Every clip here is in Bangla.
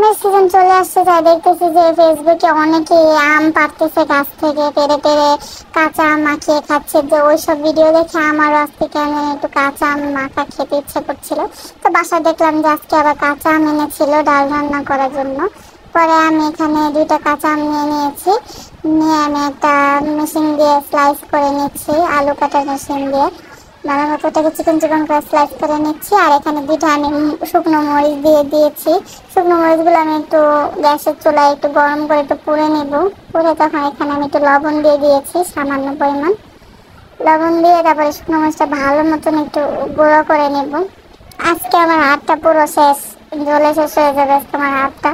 আমের সিজন চলে আসছে, তাই দেখতেছি যে ফেসবুকে অনেকে আম পাড়তেছে গাছ থেকে, পেরে পেরে কাঁচা আম মাখিয়ে খাচ্ছে। যে ওইসব ভিডিও দেখে আমার আজকে কেন একটু কাঁচা আম মাখা খেতে ইচ্ছে করছিল। তো বাসায় দেখলাম যে আজকে আবার কাঁচা আম এনেছিল ডাল রান্না করার জন্য। পরে আমি এখানে 2টা কাঁচা আম নিয়ে নিয়েছি, নিয়ে আমি একটা মেশিন দিয়ে স্লাইস করে নিচ্ছি, আলু কাটার মেশিন দিয়ে ভালো মতো ওটাকে চিকন চিকন করে স্লাইস করে নিচ্ছি। আর এখানে 2টা আমি শুকনো মরিচ দিয়ে দিয়েছি। শুকনো মরিচগুলো আমি একটু গ্যাসের চুলায় একটু গরম করে একটু পুড়ে নেব। পুড়ে তখন এখানে আমি একটু লবণ দিয়ে দিয়েছি, সামান্য পরিমাণ লবণ দিয়ে তারপরে শুকনো মরিচটা ভালো মতন একটু গুঁড়ো করে নেব। আজকে আমার হাতটা পুরো শেষ, জ্বলে শেষ হয়ে যাবে আজকে আমার হাতটা।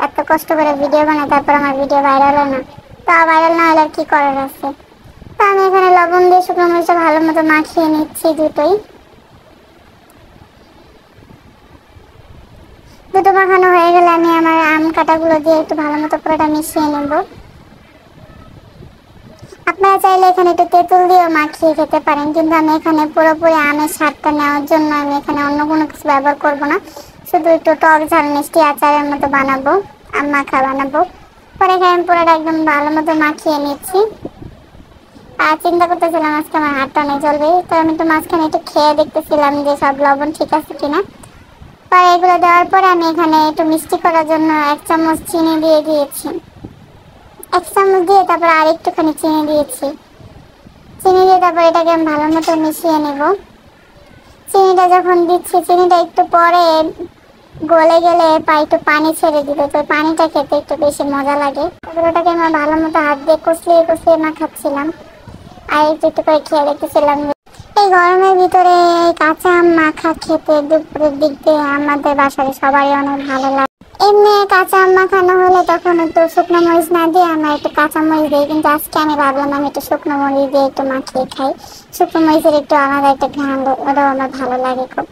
এত কষ্ট করে ভিডিও বানাই, তারপর আমার ভিডিও ভাইরাল হয় না। তা ভাইরাল না হলে আর কি করার আছে। তা আমি এখানে লবণ দিয়ে শুকনো মরিচটা ভালো মতো মাখিয়ে নিচ্ছি। দুটো মাখানো হয়ে গেলে আমি আমার আম কাটাগুলো দিয়ে একটু ভালো মতো পুরোটা মিশিয়ে নেব। আপনারা চাইলে এখানে একটু তেঁতুল দিয়েও মাখিয়ে খেতে পারেন, কিন্তু আমি এখানে পুরোপুরি আমের স্বাদটা নেওয়ার জন্য আমি এখানে অন্য কোনো কিছু ব্যবহার করব না, শুধু একটু টক ঝাল মিষ্টি আচারের মতো বানাবো, আম মাখা বানাবো। পরে এখানে আমি পুরোটা একদম ভালো মতো মাখিয়ে নিচ্ছি। আর চিন্তা করতেছিলাম আজকে আমার হাতটা অনেক জ্বলবে, তো আমি একটু মাঝখানে একটু খেয়ে দেখতেছিলাম যে সব লবণ ঠিক আছে কিনা। পরে এগুলো দেওয়ার পরে আমি এখানে একটু মিষ্টি করার জন্য 1 চামচ চিনি দিয়ে দিয়েছি। 1 চামচ দিয়ে তারপর আর একটুখানি চিনি দিয়েছি। চিনি দিয়ে তারপর এটাকে আমি ভালো মতো মিশিয়ে নেব। চিনিটা যখন দিচ্ছি, চিনিটা একটু পরে গলে গেলে একটু পানি ছেড়ে দিবে, তো পানিটা খেতে একটু বেশি মজা লাগে। তারপর ওটাকে আমি ভালো মতো হাত দিয়ে কষিয়ে কষিয়ে মাখাচ্ছিলাম আর একটু একটু করে খেয়ে দেখতেছিলাম। এই গরমের ভিতরে কাঁচা আম মাখা খেতে দুপুরের দিক দিয়ে আমাদের বাসায় সবারই অনেক ভালো লাগে। এমনি কাঁচা আম মাখানো হলে তখন একটু শুকনো মরিচ না দিয়ে আমরা একটু কাঁচা মরিচ দিই, কিন্তু আজকে আমি ভাবলাম আমি একটু শুকনো মরিচ দিয়ে একটু মাখিয়ে খাই। শুকনো মরিচের একটু আলাদা একটা ঘ্রাণ, ওটাও আমার ভালো লাগে খুব।